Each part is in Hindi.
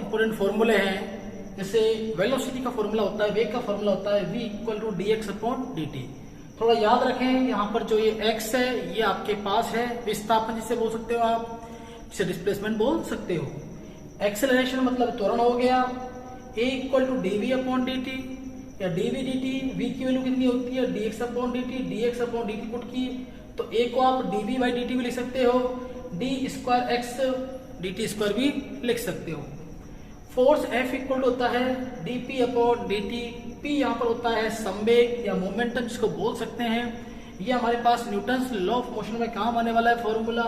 इंपॉर्टेंट फॉर्मूले हैं। जैसे वेलोसिटी का फॉर्मूला होता है, वेग का फॉर्मूला होता है v equal to dx upon dt। थोड़ा याद रखें, यहाँ पर जो ये x है ये आपके पास है विस्थापन, जिसे बोल सकते हो आप, जिसे डिस्प्लेसमेंट बोल सकते हो। एक्सेलरेशन मतलब त्वरण हो गया, a equal to dv upon dt या dv dt। v की वैल्यू कितनी होती है dx upon dt, dx upon dt पुट की तो a को आप dv बाई dt भी लिख सकते हो, d square x dt square भी लिख सकते हो। फोर्स F इक्वल होता है dp अपॉन dt। p यहाँ पर होता है संवेग या मोमेंटम जिसको बोल सकते हैं। ये हमारे पास न्यूटन्स लॉ ऑफ मोशन में काम आने वाला है फॉर्मूला।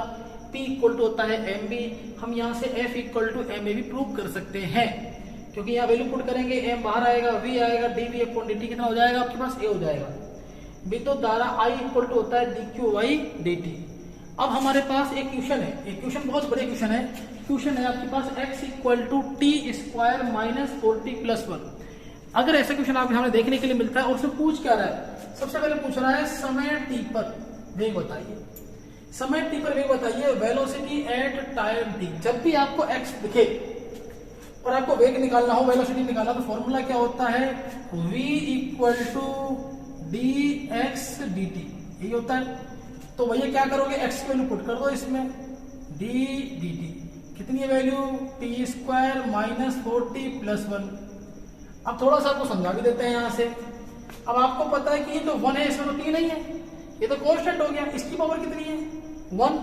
p इक्वल टू होता है mb। हम यहाँ से F इक्वल टू ma भी प्रूव कर सकते हैं, क्योंकि यहाँ वैल्यू पुट करेंगे, m बाहर आएगा, v आएगा, dv अपॉन dt कितना हो जाएगा आपके पास, a हो जाएगा। विद्युत धारा I इक्वल टू होता है dq बाई dt। अब हमारे पास एक क्वेश्चन है, एक क्वेश्चन बहुत बड़े क्वेश्चन है। क्वेश्चन है आपके पास x equal to t square minus 40 plus 1। अगर ऐसा क्वेश्चन आपके सामने देखने के लिए मिलता है और उसमें पूछ क्या रहा है, सबसे पहले पूछ रहा है समय t पर वेग बताइए। समय t पर वेग बताइए, वेलोसिटी एट टाइम t। जब भी आपको x दिखे और आपको वेग निकालना हो, वेलोसिटी निकालना, तो फॉर्मूला क्या होता है, v equal to dx dt, यही होता है। तो भैया क्या करोगे, x की वैल्यू पुट कर दो इसमें, d dt कितनी है value, T square minus 40 plus 1। अब थोड़ा सा आपको समझा भी देते हैं यहाँ से। अब आपको पता है कि ये तो 1 है, इसमें तो t नहीं है, ये तो कांस्टेंट हो गया। इसकी पावर कितनी है 1,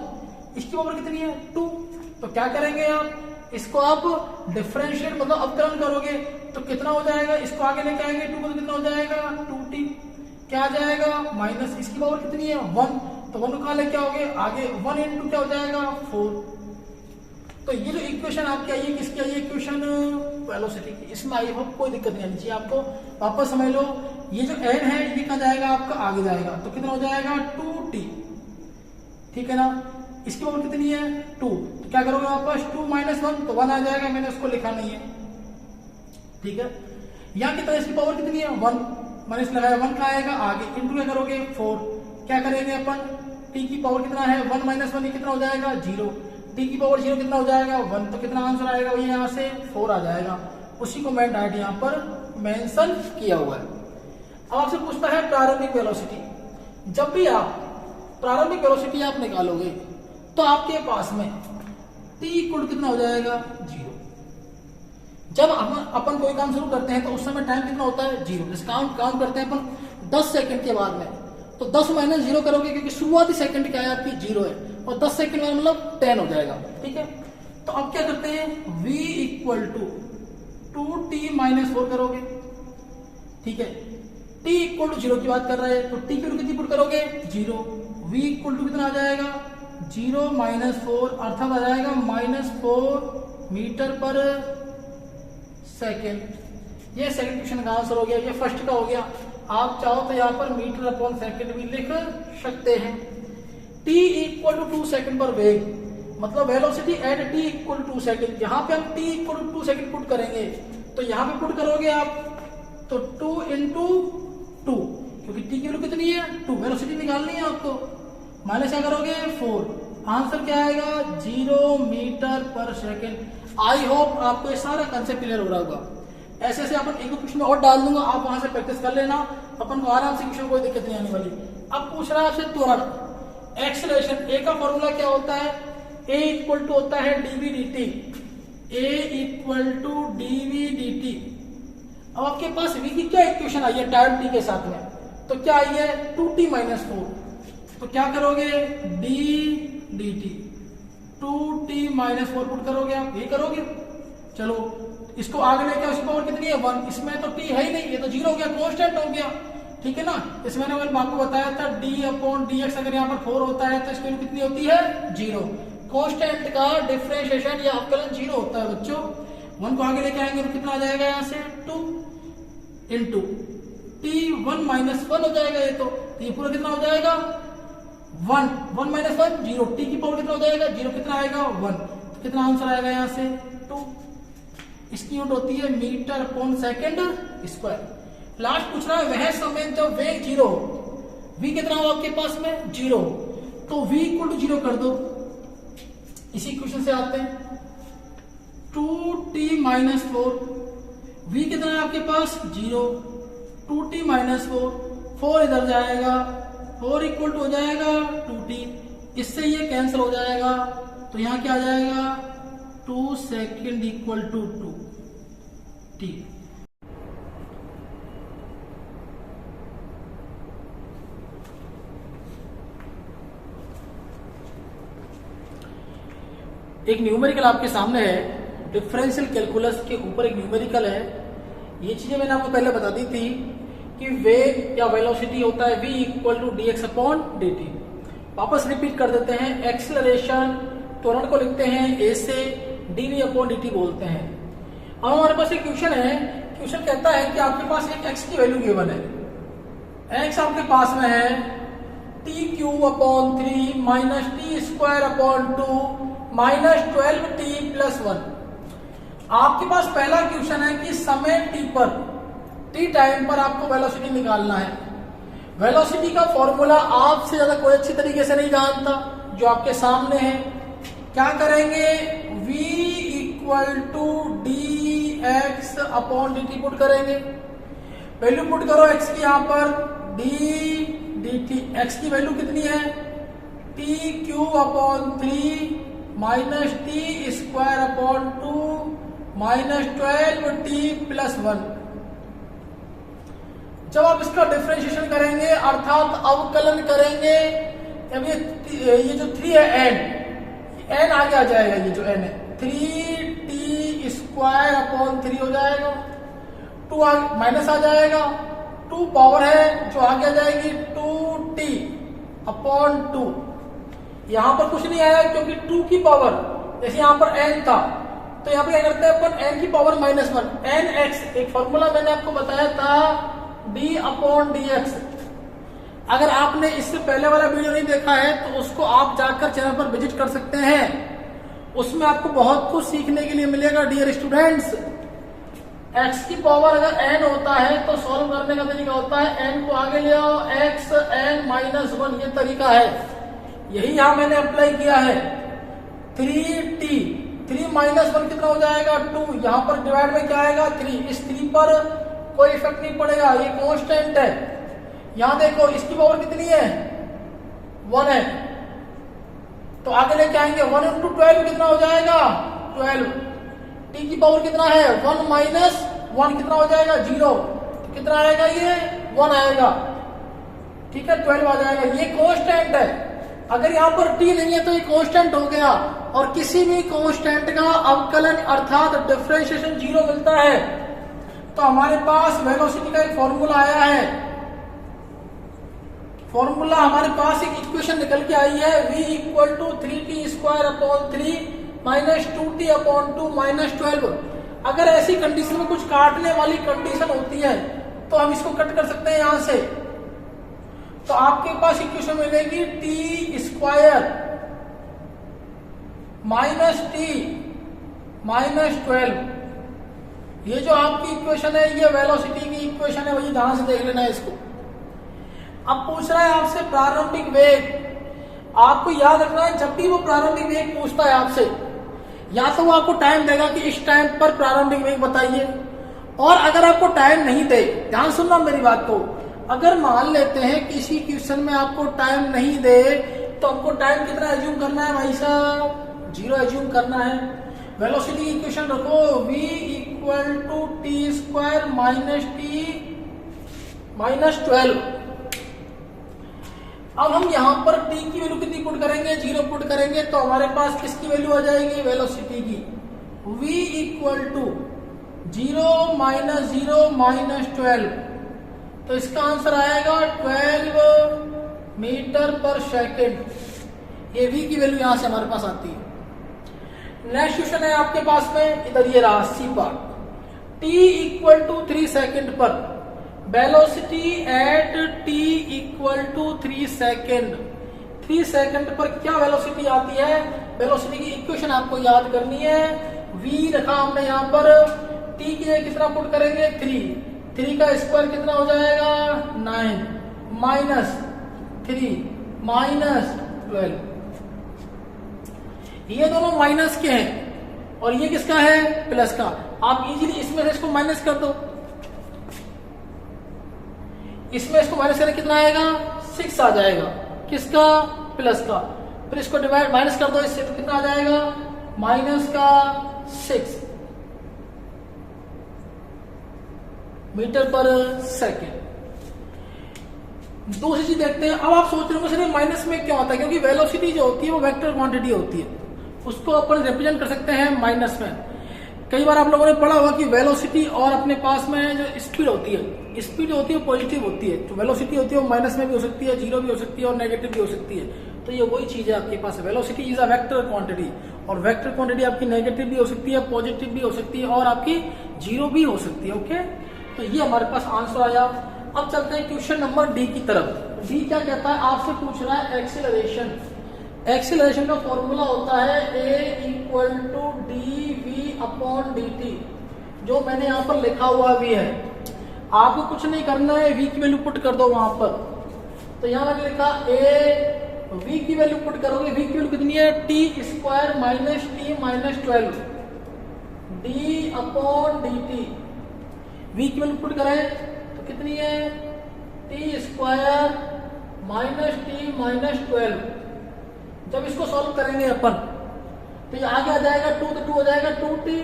इसकी पावर कितनी है 2। तो क्या करेंगे आप, इसको आप डिफरेंशिएट मतलब अवकलन करोगे तो कितना हो जाएगा, इसको आगे लेके आएंगे 2 को तो कितना हो जाएगा 2t, क्या आ जाएगा माइनस, इसकी पावर कितनी है 1, तो 1 कहाँ लेके आओगे आगे, 1 इंटू क्या हो जाएगा 4। तो ये जो इक्वेशन आपकी आई है, किसकी आई है इक्वेशन, वेलोसिटी की। इसमें आई होप कोई दिक्कत नहीं आनी चाहिए आपको। वापस समझ लो, ये जो n है ये कहाँ जाएगा आपका, आगे जाएगा, तो कितना हो जाएगा 2t, ठीक है ना। इसकी पावर कितनी है 2, तो क्या करोगे वापस 2 माइनस 1 तो 1 आ जाएगा, मैंने उसको लिखा नहीं है, ठीक है। यहाँ कितना, इसकी पावर कितनी है 1, मैंने इस लगाया 1 कहाँ आएगा आगे, इंटू क्या करोगे 4, क्या करेंगे अपन, t की पावर कितना है 1 माइनस 1, ये कितना हो जाएगा 0, t की पावर 0 कितना हो जाएगा 1, तो कितना आंसर आएगा ये यहाँ से 4 आ जाएगा। उसी को मैं डायरेक्ट यहाँ पर मेंशन किया हुआ है। अब आपसे पूछता है प्रारंभिक वेलोसिटी। जब भी आप प्रारंभिक वेलोसिटी आप निकालोगे तो आपके पास में t इक्वल कितना हो जाएगा 0। जब अपन कोई काम शुरू करते हैं तो उस समय टाइम कितना होता है 0। जैसे काउंट करते हैं अपन 10 सेकंड के बाद में, तो 10 माइनस 0 करोगे क्योंकि शुरुआती सेकंड क्या है आपकी 0 है, और 10 सेकंड में मतलब 10 हो जाएगा, ठीक है। तो अब क्या करते हैं, v equal to 2t minus 4 करोगे, ठीक है। t इक्वल टू 0 की बात कर रहे हैं, तो t की वैल्यू कितनी पुट करोगे 0, v इक्वल टू कितना आ जाएगा 0 माइनस 4, अर्थात आ जाएगा माइनस 4 मीटर पर सेकेंड। ये सेकंड क्वेश्चन का आंसर हो गया, ये फर्स्ट का हो गया। आप चाहो तो यहाँ पर मीटर अपॉन सेकंड भी लिख सकते हैं। t इक्वल टू 2 सेकंड पर वेग, मतलब velocity at t equal to 2 second. यहाँ पे हम t equal to 2 second put करेंगे, तो यहाँ पे पुट करोगे आप तो 2 इंटू 2, क्योंकि t की वैल्यू कितनी है 2, वेलोसिटी निकालनी है आपको, माइनस क्या करोगे 4, आंसर क्या आएगा 0 मीटर पर सेकंड। आई होप आपको ये सारा कंसेप्ट क्लियर हो रहा होगा। ऐसे ऐसे अपन एक क्वेश्चन और डाल दूंगा, आप वहां से प्रैक्टिस कर लेना, अपन को आराम से क्वेश्चन कोई दिक्कत नहीं आने वाली। अब पूछ रहा है आपसे त्वरण, एक्सेलरेशन। ए का फॉर्मूला क्या होता है, ए इक्वल टू होता है dv dt, a equal to dv dt। अब आपके पास v की क्या इक्वेशन आई है टाइम t के साथ में, तो क्या आई है 2t माइनस 4, तो क्या करोगे d dt, 2t minus 4 put करोगे आप, ये करोगे। चलो इसको आगे लेके उसकी पावर कितनी है 1, इसमें तो t है ही नहीं, ये तो 0 हो गया, कांस्टेंट हो गया, ठीक है ना। इसमें मैंने आपको बताया था d अपॉन dx, अगर यहाँ पर 4 होता है तो इसकी वैल्यू कितनी होती है 0। कांस्टेंट का डिफरेंशिएशन या अवकलन 0 होता है बच्चों। 1 को आगे लेके आएंगे तो कितना आ जाएगा यहाँ से 2 इंटू t 1 माइनस 1 हो जाएगा, ये पूरा कितना हो जाएगा 1 माइनस 1 0, t की पावर कितना हो जाएगा 0, कितना आएगा 1, तो कितना आंसर आएगा यहाँ से 2। इसकी यूनिट होती है मीटर पर सेकंड स्क्वायर। लास्ट पूछ रहा है वह समय जब वेग 0 हो, v कितना हो आपके पास में 0 हो, तो v इक्वल टू 0 कर दो। इसी क्वेश्चन से आते हैं 2 2t माइनस 4, v कितना है आपके पास 0, 2t माइनस 4, 4 इधर जाएगा, 4 इक्वल टू हो जाएगा 2t, इससे ये कैंसिल हो जाएगा, तो यहां क्या आ जाएगा 2 सेकेंड इक्वल टू 2t। एक न्यूमेरिकल आपके सामने है, डिफरेंशियल कैलकुलस के ऊपर एक न्यूमेरिकल है। ये चीजें मैंने आपको पहले बता दी थी कि वेग या वेलोसिटी होता है v equal to dx upon dt। वापस रिपीट कर देते हैं, एक्सेलरेशन त्वरण को लिखते हैं a से dv अपॉन dt बोलते हैं। अब हमारे पास एक क्वेश्चन है, क्वेश्चन कहता है कि आपके पास एक x की वैल्यू गिवन है, x आपके पास में है t cube upon 3 minus t square upon 2 minus 12t plus 1। आपके पास पहला क्वेश्चन है कि समय t पर, t टाइम पर आपको वेलोसिटी निकालना है। वेलोसिटी का फॉर्मूला आपसे ज्यादा कोई अच्छी तरीके से नहीं जानता, जो आपके सामने है। क्या करेंगे, v equal to dx upon dt put करेंगे। वैल्यू पुट करो x की, यहां पर d dt, x की वैल्यू कितनी है t cube upon 3 minus t square upon 2 minus 12t plus 1। जब आप इसका डिफरेंशिएशन करेंगे अर्थात अवकलन करेंगे, अब ये जो 3 है n आगे आ जाएगा, ये जो n है 3t स्क्वायर अपॉन 3 हो जाएगा, 2 माइनस आ जाएगा, 2 पावर है जो आगे आ जाएगी 2t अपॉन 2। यहां पर कुछ नहीं आया क्योंकि 2 की पावर, जैसे यहां पर n था तो यहां पर क्या करते हैं अपन, n की पावर -1, nx। एक फॉर्मूला मैंने आपको बताया था d अपॉन dx। अगर आपने इससे पहले वाला वीडियो नहीं देखा है तो उसको आप जाकर चैनल पर विजिट कर सकते हैं, उसमें आपको बहुत कुछ सीखने के लिए मिलेगा। डियर स्टूडेंट्स, x की पावर अगर n होता है तो सॉल्व करने का तरीका होता है n को आगे ले आओ, x n -1, ये तरीका है। यही यहां मैंने अप्लाई किया है। 3t, 3 माइनस 1 कितना हो जाएगा 2, यहां पर डिवाइड में क्या आएगा 3, इस 3 पर कोई इफेक्ट नहीं पड़ेगा, ये कांस्टेंट है। यहां देखो इसकी पावर कितनी है 1 है, तो आगे लेके आएंगे 1 इंटू 12 कितना हो जाएगा 12। t की पावर कितना है 1 माइनस 1 कितना हो जाएगा 0, तो कितना आएगा ये 1 आएगा, ठीक है 12 आ जाएगा। ये कांस्टेंट है, अगर यहाँ पर t नहीं है तो ये कांस्टेंट हो गया, और किसी भी कांस्टेंट का अवकलन अर्थात डिफरेंशिएशन 0 मिलता है। तो हमारे पास वेलोसिटी का एक फॉर्मूला आया है, फॉर्मूला हमारे पास एक इक्वेशन निकल के आई है, v equal to 3t square upon 3 minus 2t upon 2 minus 12। अगर ऐसी कंडीशन में कुछ काटने वाली कंडीशन होती है तो हम इसको कट कर सकते हैं यहां से, तो आपके पास इक्वेशन मिलेगी T square minus t minus 12। ये जो आपकी इक्वेशन है ये वेलोसिटी की इक्वेशन है, वही ध्यान से देख लेना है इसको। अब पूछ रहा है आपसे प्रारंभिक वेग। आपको याद रखना है, जब भी वो प्रारंभिक वेग पूछता है आपसे, या तो वो आपको टाइम देगा कि इस टाइम पर प्रारंभिक वेग बताइए, और अगर आपको टाइम नहीं दे, ध्यान सुनना मेरी बात को, अगर मान लेते हैं किसी क्वेश्चन में आपको टाइम नहीं दे तो आपको टाइम कितना एज्यूम करना है भाई साहब, 0 एज्यूम करना है। वेलोसिटी की इक्वेशन रखो, v equal to t square minus t minus 12। अब हम यहां पर t की वैल्यू कितनी पुट करेंगे 0 पुट करेंगे, तो हमारे पास किसकी वैल्यू आ जाएगी वेलोसिटी की, v equal to 0 minus 0 minus 12, तो इसका आंसर आएगा 12 मीटर पर सेकेंड। ये v की वैल्यू यहां से हमारे पास आती है। नेक्स्ट क्वेश्चन है आपके पास में, इधर ये रहा C part, t equal to 3 second पर velocity at t equal to 3 second. 3 second पर क्या वेलोसिटी आती है, वेलोसिटी की इक्वेशन आपको याद करनी है। v रखा हमने यहाँ पर, t की जगह कितना पुट करेंगे 3 का स्क्वायर कितना हो जाएगा 9 माइनस 3 माइनस 12। ये दोनों माइनस के हैं, और ये किसका है, प्लस का। आप इजीली इसमें से इसको माइनस कर दो, इसमें इसको माइनस करें कितना आएगा, 6 आ जाएगा, किसका, प्लस का। फिर इसको डिवाइड माइनस कर दो इससे, तो कितना आ जाएगा, माइनस का 6 मीटर पर सेकेंड। दूसरी चीज देखते हैं। अब आप सोच रहे हो सर माइनस में क्या होता है, क्योंकि वेलोसिटी जो होती है वो वेक्टर क्वांटिटी होती है, उसको अपन रिप्रेजेंट कर सकते हैं माइनस में। कई बार आप लोगों ने पढ़ा होगा कि वेलोसिटी और अपने पास में जो स्पीड होती है, स्पीड होती है पॉजिटिव होती है, जो वेलोसिटी होती है वो माइनस में भी हो सकती है, जीरो भी हो सकती है और नेगेटिव भी हो सकती है। तो ये वही चीज है आपके पास, velocity is a vector quantity, और वेक्टर क्वांटिटी आपकी नेगेटिव भी हो सकती है, पॉजिटिव भी हो सकती है और आपकी जीरो भी हो सकती है। ओके, तो ये हमारे पास आंसर आया। अब चलते हैं क्वेश्चन नंबर डी की तरफ। डी क्या कहता है, आपसे पूछ रहा है एक्सीलरेशन। एक्सीलरेशन का फॉर्मूला होता है a इक्वल टू dv/dt, जो मैंने यहाँ पर लिखा हुआ भी है। आपको कुछ नहीं करना है, v की वैल्यू पुट कर दो वहां पर। तो यहाँ मैंने लिखा a, v की वैल्यू पुट करोगे, v की वैल्यू कितनी है, t² minus t minus 12 d/dt। v की वैल्यू पुट करें तो कितनी है, t² माइनस t माइनस 12। जब इसको सॉल्व करेंगे अपन तो ये आगे आ जाएगा 2, तो 2 हो जाएगा 2t।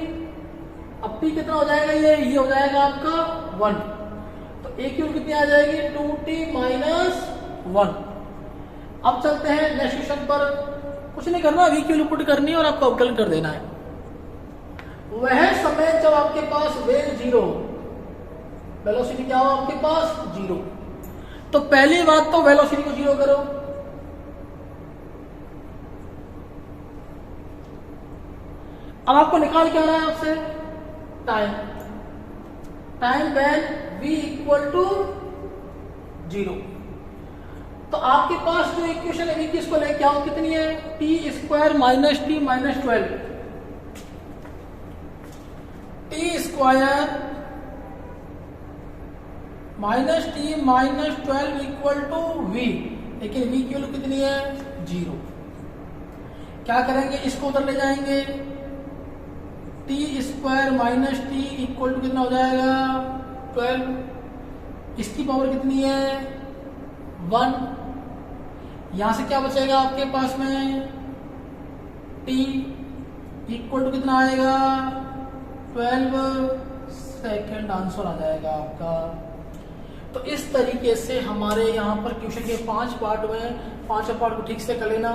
अब t कितना हो जाएगा, ये हो जाएगा आपका 1। तो a की वैल्यू कितनी आ जाएगी, 2t माइनस 1। अब चलते हैं नेक्स्ट क्वेश्चन पर। कुछ नहीं करना, v की वैल्यू पुट करनी है और आपको अवकलन कर देना है। वह समय जब आपके पास वेग 0 हो, वेलोसिटी क्या हो आपके पास, 0। तो पहली बात तो वेलोसिटी को 0 करो। अब आपको निकाल क्या रहा है आपसे, time. Time when v equal to 0। तो आपके पास जो इक्वेशन है v की, इसको लेके आओ, कितनी है, t² minus t minus 12। t² minus t minus 12 equal to v, लेकिन v की वैल्यू कितनी है, 0। क्या करेंगे, इसको उधर ले जाएंगे, t² minus t equal to कितना हो जाएगा, 12। इसकी पावर कितनी है, 1। यहां से क्या बचेगा आपके पास में, t इक्वल टू कितना आएगा, 12 सेकेंड। आंसर आ जाएगा आपका। तो इस तरीके से हमारे यहाँ पर क्वेश्चन के 5 पार्ट हुए हैं। 5 पार्ट को ठीक से कर लेना,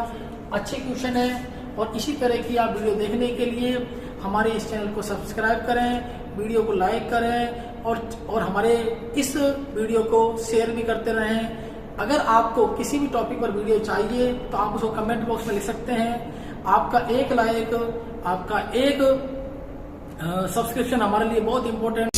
अच्छे क्वेश्चन है। और इसी तरह की आप वीडियो देखने के लिए हमारे इस चैनल को सब्सक्राइब करें, वीडियो को लाइक करें और हमारे इस वीडियो को शेयर भी करते रहें। अगर आपको किसी भी टॉपिक पर वीडियो चाहिए तो आप उसको कमेंट बॉक्स में लिख सकते हैं। आपका एक लाइक, आपका एक सब्सक्रिप्शन हमारे लिए बहुत इंपॉर्टेंट